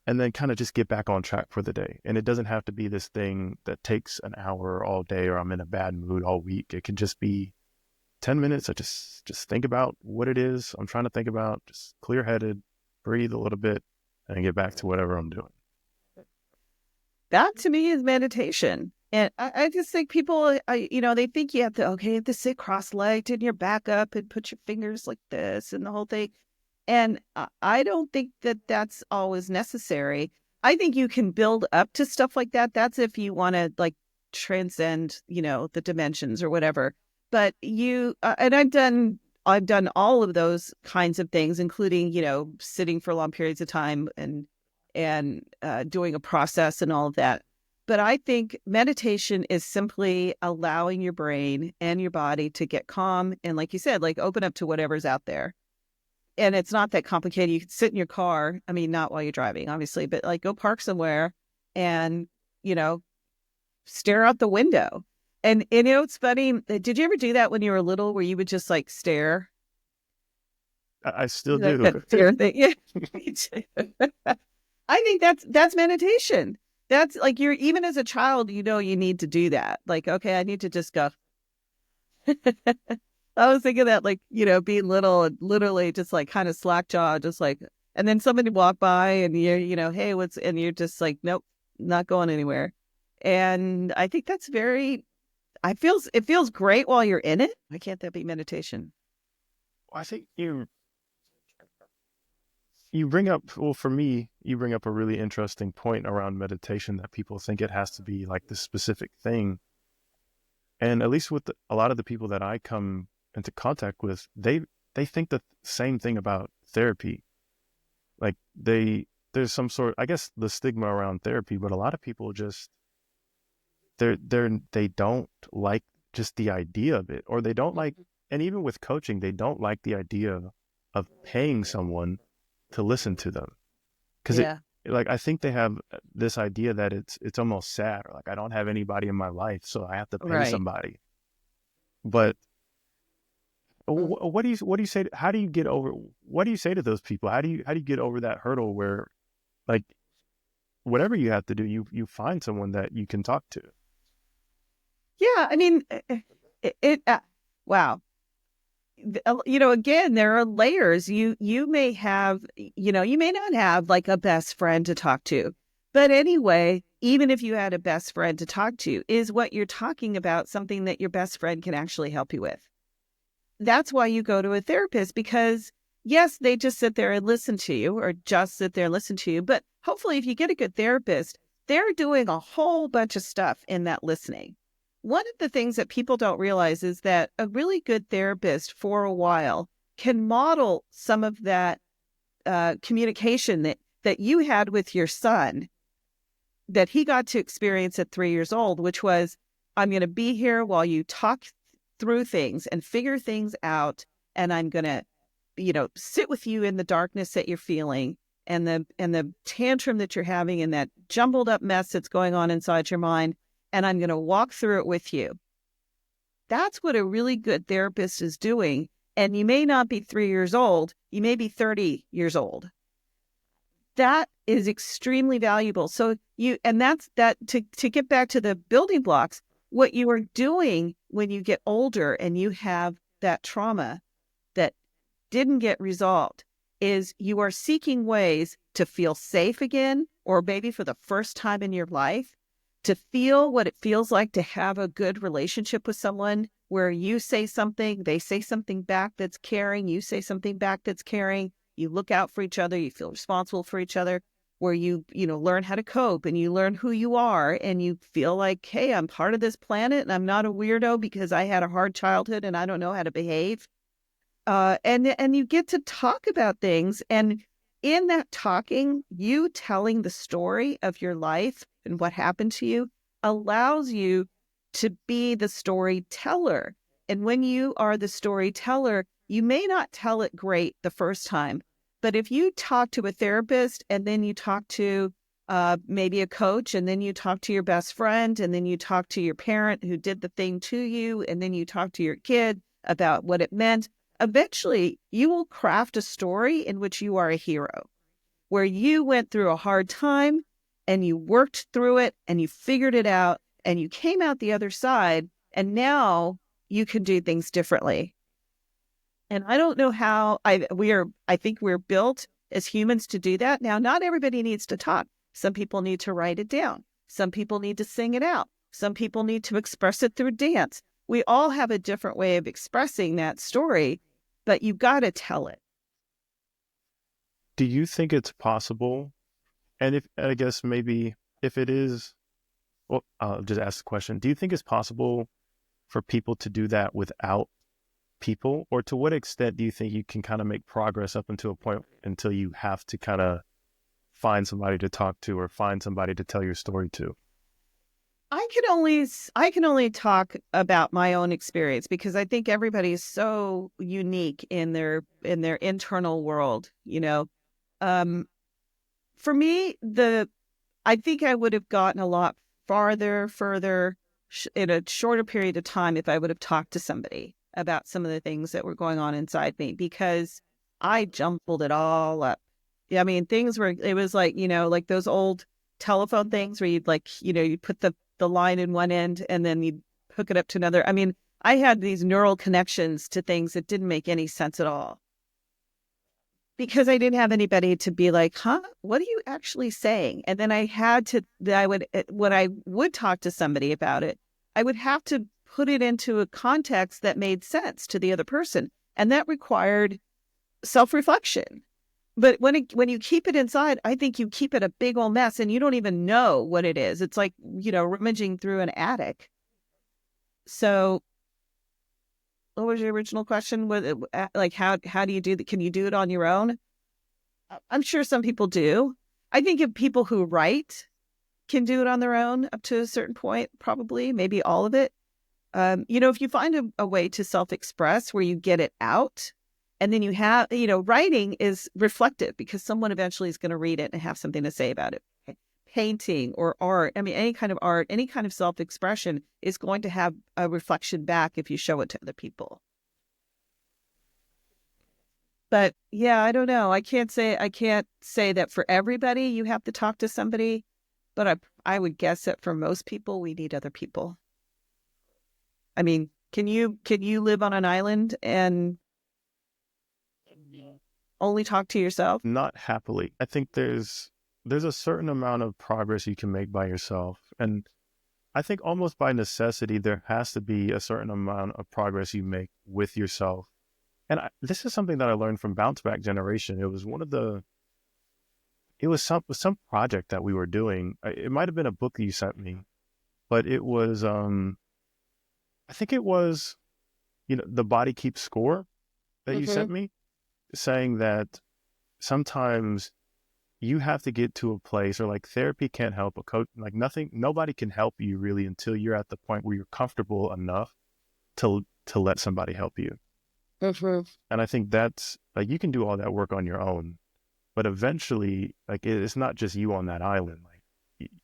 and then kind of just get back on track for the day. And it doesn't have to be this thing that takes an hour all day, or I'm in a bad mood all week. It can just be 10 minutes. I just think about what it is I'm trying to think about, just clear headed, breathe a little bit, and get back to whatever I'm doing.
That to me is meditation. And I just think people, they think you have to sit cross-legged and your back up and put your fingers like this and the whole thing. And I don't think that that's always necessary. I think you can build up to stuff like that. That's if you want to like transcend, the dimensions or whatever. But and I've done all of those kinds of things, including, sitting for long periods of time and doing a process and all of that. But I think meditation is simply allowing your brain and your body to get calm and, like you said, like open up to whatever's out there. and it's not that complicated. You can sit in your car. I mean, not while you're driving, obviously, but like go park somewhere and, you know, stare out the window. And you know, it's funny. Did you ever do that when you were little where you would just like stare?
I still
Like
do.
that stare thing. Yeah. Me too. I think that's meditation. That's like you're even as a child, you know, you need to do that. Like, okay, I need to just go. I was thinking that, like, you know, being little and literally just like kind of slack jaw, just like, and then somebody walk by and you're, you know, hey, what's, and you're just like, nope, not going anywhere. And I think that's very, it feels great while you're in it. Why can't that be meditation?
I think you bring up, well, for me, you bring up a really interesting point around meditation, that people think it has to be like this specific thing. And at least with a lot of the people that I come into contact with, they think the same thing about therapy. Like there's some sort, I guess, the stigma around therapy, but a lot of people just they don't like just the idea of it, or they don't like, and even with coaching, they don't like the idea of paying someone to listen to them, because it,
Yeah.
like, I think they have this idea that it's almost sad, or like, I don't have anybody in my life, so I have to pay
Right.
somebody. But what do you say? How do you get over? What do you say to those people? How do you get over that hurdle where, like, whatever you have to do, you find someone that you can talk to?
Yeah. I mean, wow. You know, again, there are layers. You may have, you know, you may not have like a best friend to talk to, but anyway, even if you had a best friend to talk to, is what you're talking about something that your best friend can actually help you with? That's why you go to a therapist, because yes, they just sit there and listen to you, or just sit there and listen to you, but hopefully if you get a good therapist, they're doing a whole bunch of stuff in that listening. One of the things that people don't realize is that a really good therapist for a while can model some of that communication that you had with your son, that he got to experience at 3 years old, which was, I'm going to be here while you talk through things and figure things out. And I'm going to, you know, sit with you in the darkness that you're feeling, and the tantrum that you're having, and that jumbled up mess that's going on inside your mind. And I'm going to walk through it with you. That's what a really good therapist is doing. And you may not be 3 years old. You may be 30 years old. That is extremely valuable. So and that's that, to get back to the building blocks, what you are doing when you get older and you have that trauma that didn't get resolved is you are seeking ways to feel safe again, or maybe for the first time in your life, to feel what it feels like to have a good relationship with someone where you say something, they say something back that's caring, you say something back that's caring, you look out for each other, you feel responsible for each other, where you know, learn how to cope and you learn who you are, and you feel like, hey, I'm part of this planet and I'm not a weirdo because I had a hard childhood and I don't know how to behave. And you get to talk about things, and in that talking, you telling the story of your life and what happened to you allows you to be the storyteller. And when you are the storyteller, you may not tell it great the first time, but if you talk to a therapist, and then you talk to maybe a coach, and then you talk to your best friend, and then you talk to your parent who did the thing to you, and then you talk to your kid about what it meant, eventually you will craft a story in which you are a hero, where you went through a hard time and you worked through it and you figured it out and you came out the other side, and now you can do things differently. And I don't know how I think we're built as humans to do that. Now, not everybody needs to talk. Some people need to write it down. Some people need to sing it out. Some people need to express it through dance. We all have a different way of expressing that story, but you've got to tell it.
Do you think it's possible? And if, I guess, maybe if it is, well, I'll just ask the question. Do you think it's possible for people to do that without people? Or to what extent do you think you can kind of make progress up until a point until you have to kind of find somebody to talk to, or find somebody to tell your story to?
I can only talk about my own experience because I think everybody is so unique in their internal world, you know. Um, for me, the I think I would have gotten a lot further in a shorter period of time if I would have talked to somebody about some of the things that were going on inside me because I jumbled it all up. Yeah, I mean, things were, it was like, you know, like those old telephone things where you'd like, you know, you put the line in one end and then you'd hook it up to another. I mean, I had these neural connections to things that didn't make any sense at all because I didn't have anybody to be like, huh, what are you actually saying? And then I had to, I would, when I would talk to somebody about it, I would have to put it into a context that made sense to the other person. And that required self-reflection. But when you keep it inside, I think you keep it a big old mess and you don't even know what it is. It's like, you know, rummaging through an attic. So what was your original question? Like, how do you do that? Can you do it on your own? I'm sure some people do. I think if people who write can do it on their own up to a certain point, probably, maybe all of it. You know, if you find a way to self-express where you get it out, and then you have, you know, writing is reflective because someone eventually is going to read it and have something to say about it. Painting or art, I mean, any kind of art, any kind of self-expression is going to have a reflection back if you show it to other people. But yeah, I don't know. I can't say that for everybody you have to talk to somebody, but I would guess that for most people we need other people. I mean, can you live on an island and only talk to yourself?
Not happily. I think there's a certain amount of progress you can make by yourself. And I think almost by necessity, there has to be a certain amount of progress you make with yourself. And this is something that I learned from Bounce Back Generation. It was it was some project that we were doing. It might have been a book that you sent me, but it was, I think it was, you know, The Body Keeps Score that you
Mm-hmm.
sent me, saying that sometimes you have to get to a place, or like therapy can't help a coach, like nobody can help you really until you're at the point where you're comfortable enough to let somebody help you.
Mm-hmm.
And I think that's like, you can do all that work on your own, but eventually, like, it's not just you on that island.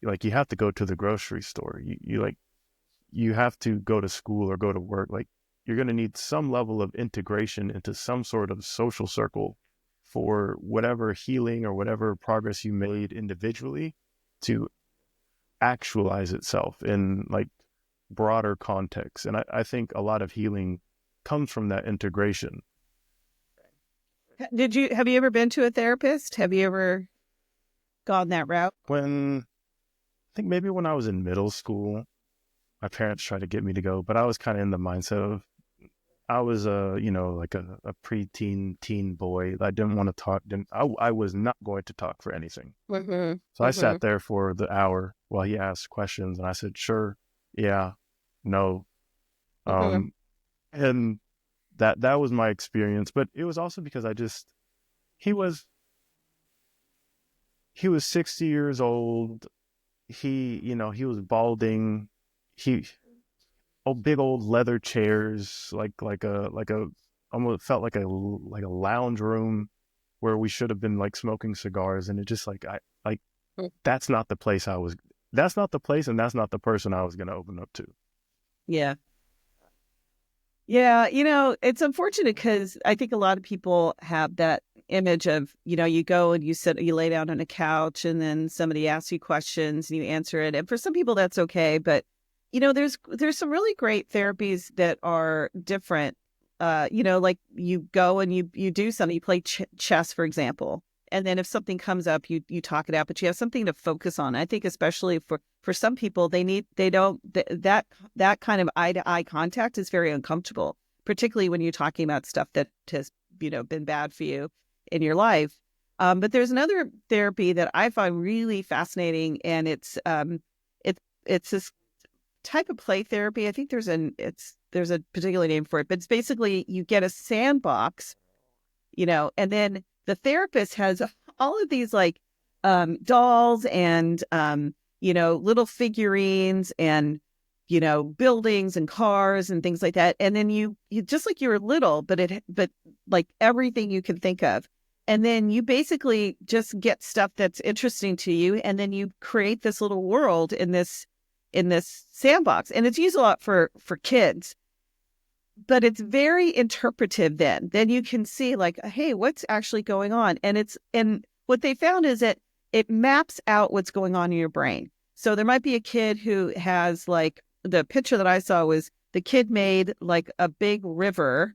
Like you have to go to the grocery store. You have to go to school or go to work. Like, you're going to need some level of integration into some sort of social circle for whatever healing or whatever progress you made individually to actualize itself in like broader context. And I think a lot of healing comes from that integration.
Have you ever been to a therapist? Have you ever gone that route?
When I think maybe when I was in middle school, my parents tried to get me to go, but I was kind of in the mindset of, I was you know, like a preteen teen boy. I didn't want to talk. I was not going to talk for anything. So
Mm-hmm.
I
Mm-hmm.
sat there for the hour while he asked questions, and I said, sure, yeah, no.
Mm-hmm.
Um, and that was my experience. But it was also because he was he was 60 years old. You know, he was balding. He big old leather chairs, like a almost felt like a lounge room where we should have been like smoking cigars, and it just like I like that's not the place I was. That's not the place, and that's not the person I was going to open up to.
Yeah. Yeah, you know, it's unfortunate because I think a lot of people have that image of, you know, you go and you lay down on a couch and then somebody asks you questions and you answer it. And for some people that's okay, but you know, there's some really great therapies that are different. You know, like you go and you do something, you play chess, for example. And then if something comes up, you talk it out, but you have something to focus on. I think especially for some people, they don't that kind of eye to eye contact is very uncomfortable, particularly when you're talking about stuff that has, you know, been bad for you in your life. But there's another therapy that I find really fascinating, and it's this type of play therapy. I think there's a particular name for it, but it's basically you get a sandbox, you know, and then the therapist has all of these like dolls and little figurines and, buildings and cars and things like that. And then you just like you were little, but like everything you can think of. And then you basically just get stuff that's interesting to you. And then you create this little world in this sandbox. And it's used a lot for kids, but it's very interpretive then. Then you can see like, hey, what's actually going on? And what they found is that it maps out what's going on in your brain. So there might be a kid who has like, the picture that I saw was the kid made like a big river,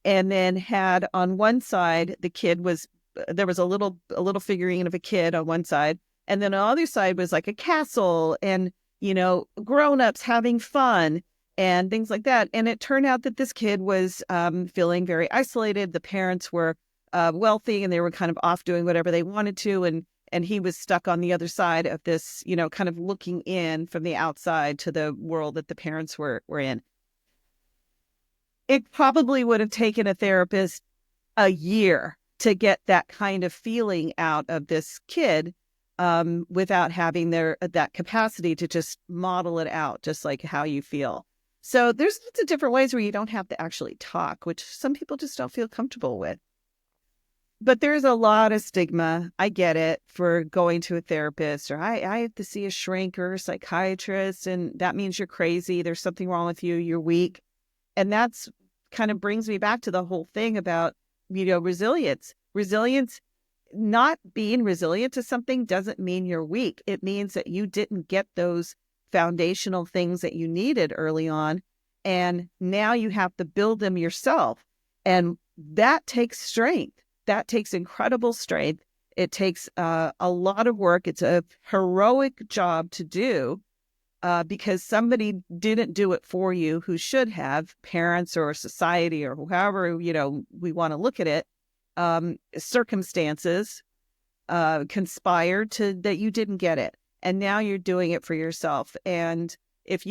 and then had on one side, there was a little figurine of a kid on one side. And then on the other side was like a castle and, grown-ups having fun and things like that. And it turned out that this kid was feeling very isolated. The parents were wealthy and they were kind of off doing whatever they wanted to. And he was stuck on the other side of this, kind of looking in from the outside to the world that the parents were in. It probably would have taken a therapist a year to get that kind of feeling out of this kid without having that capacity to just model it out, just like how you feel. So there's lots of different ways where you don't have to actually talk, which some people just don't feel comfortable with. But there's a lot of stigma. I get it, for going to a therapist, or I have to see a shrink or a psychiatrist, and that means you're crazy. There's something wrong with you. You're weak. And that's kind of brings me back to the whole thing about, resilience. Resilience, not being resilient to something doesn't mean you're weak. It means that you didn't get those foundational things that you needed early on. And now you have to build them yourself. And that takes strength. That takes incredible strength. It takes a lot of work. It's a heroic job to do. Because somebody didn't do it for you who should have, parents or society or however, we want to look at it. Circumstances conspired that you didn't get it. And now you're doing it for yourself. And if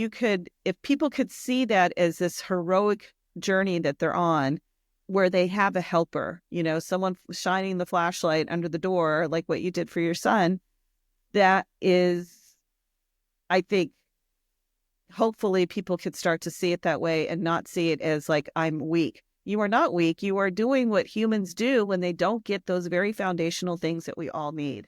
people could see that as this heroic journey that they're on, where they have a helper, someone shining the flashlight under the door, like what you did for your son, that is, I think, hopefully people could start to see it that way and not see it as like, I'm weak. You are not weak. You are doing what humans do when they don't get those very foundational things that we all need.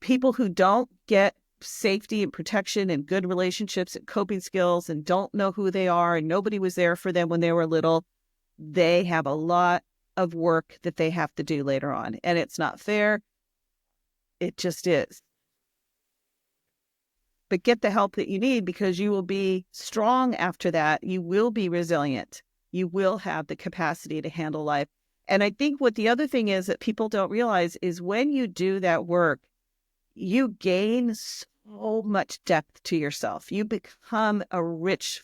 People who don't get safety and protection and good relationships and coping skills and don't know who they are and nobody was there for them when they were little, they have a lot of work that they have to do later on. And it's not fair. It just is. But get the help that you need, because you will be strong after that. You will be resilient. You will have the capacity to handle life. And I think what the other thing is that people don't realize is when you do that work, you gain so much depth to yourself. You become a rich,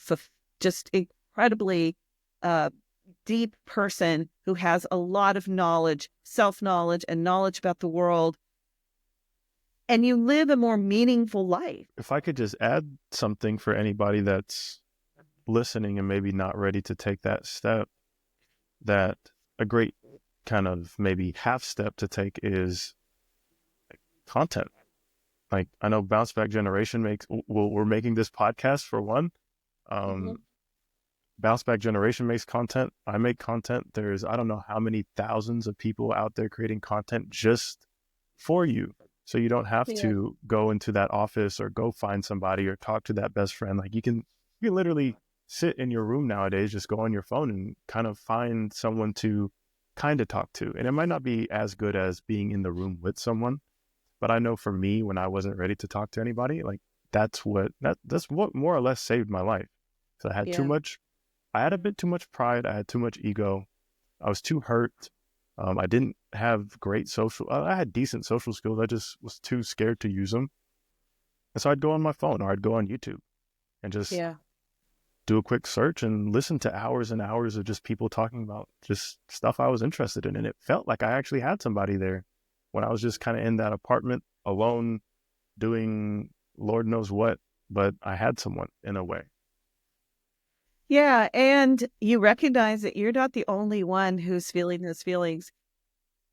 just incredibly deep person who has a lot of knowledge, self-knowledge, and knowledge about the world. And you live a more meaningful life.
If I could just add something for anybody that's listening and maybe not ready to take that step, that a great kind of maybe half step to take is content. Like, I know Bounce Back Generation we're making this podcast for one. Bounce Back Generation makes content. I make content. There's, I don't know how many thousands of people out there creating content just for you. So you don't have to go into that office or go find somebody or talk to that best friend. Like you can literally sit in your room nowadays, just go on your phone and kind of find someone to kind of talk to. And it might not be as good as being in the room with someone, but I know for me, when I wasn't ready to talk to anybody, like that's what more or less saved my life. So I had a bit too much pride. I had too much ego. I was too hurt. I didn't have great I had decent social skills. I just was too scared to use them. And so I'd go on my phone or I'd go on YouTube and just do a quick search and listen to hours and hours of just people talking about just stuff I was interested in. And it felt like I actually had somebody there when I was just kind of in that apartment alone doing Lord knows what, but I had someone in a way.
Yeah, and you recognize that you're not the only one who's feeling those feelings.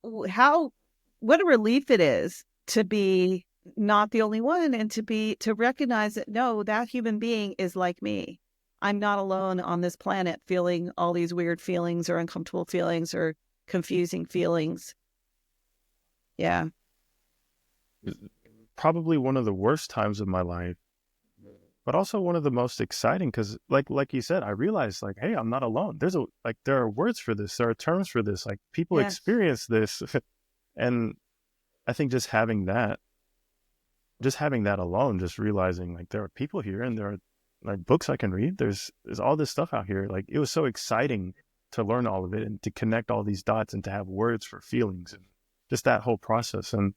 What a relief it is to be not the only one, and to recognize that no, that human being is like me. I'm not alone on this planet feeling all these weird feelings or uncomfortable feelings or confusing feelings. Yeah.
Probably one of the worst times of my life, but also one of the most exciting because like you said, I realized like, hey, I'm not alone. There are words for this, there are terms for this, like people
Yes.
experience this. And I think just having that alone, just realizing like there are people here and there are like books I can read. There's all this stuff out here. Like it was so exciting to learn all of it and to connect all these dots and to have words for feelings and just that whole process. And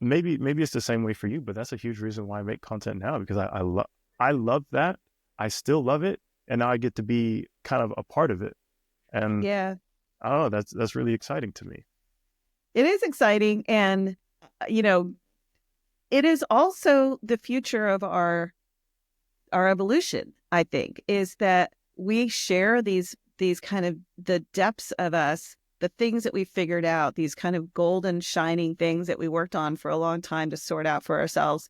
maybe it's the same way for you, but that's a huge reason why I make content now because I love that. I still love it, and now I get to be kind of a part of it. And
Yeah.
I don't know, that's really exciting to me.
It is exciting. And, you know, it is also the future of our evolution, I think, is that we share these kind of the depths of us, the things that we figured out, these kind of golden shining things that we worked on for a long time to sort out for ourselves.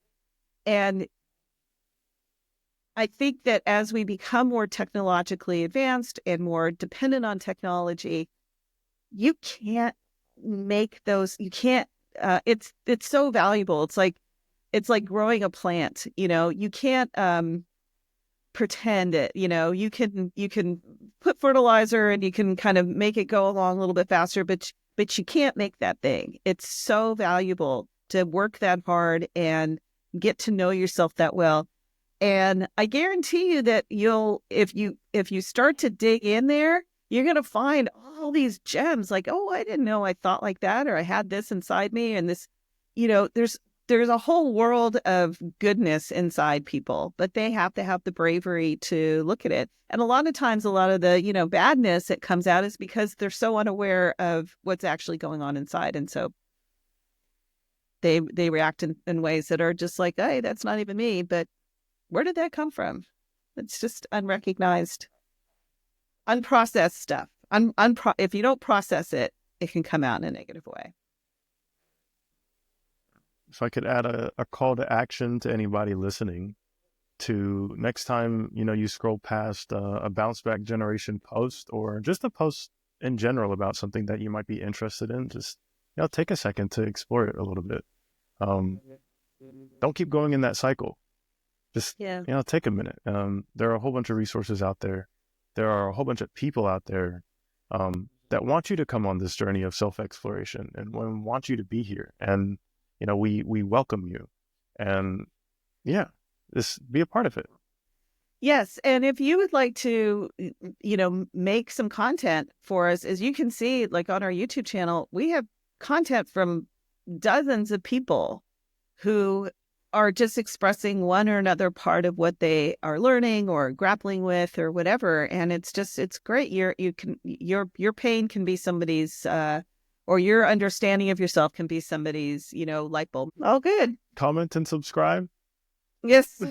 And I think that as we become more technologically advanced and more dependent on technology, you can't make those, you can't, it's so valuable. It's like growing a plant, you know, you can't, pretend it, you know, you can put fertilizer and you can kind of make it go along a little bit faster, but you can't make that thing. It's so valuable to work that hard and get to know yourself that well. And I guarantee you that if you start to dig in there, you're going to find all these gems like, oh, I didn't know I thought like that, or I had this inside me. And this, you know, there's a whole world of goodness inside people, but they have to have the bravery to look at it. And a lot of times, a lot of the, you know, badness that comes out is because they're so unaware of what's actually going on inside. And so they react in ways that are just like, hey, that's not even me. But where did that come from? It's just unrecognized, unprocessed stuff. If you don't process it, it can come out in a negative way.
If I could add a call to action to anybody listening, to next time you scroll past a bounce back generation post or just a post in general about something that you might be interested in, just take a second to explore it a little bit. Don't keep going in that cycle. Just
Yeah.
take a minute. There are a whole bunch of resources out there. There are a whole bunch of people out there that want you to come on this journey of self-exploration and want you to be here. And we welcome you. And just be a part of it.
Yes. And if you would like to, make some content for us, as you can see, like on our YouTube channel, we have content from dozens of people who are just expressing one or another part of what they are learning or grappling with or whatever. And it's great. Your pain can be somebody's, or your understanding of yourself can be somebody's, light bulb. Oh, good.
Comment and subscribe.
Yes.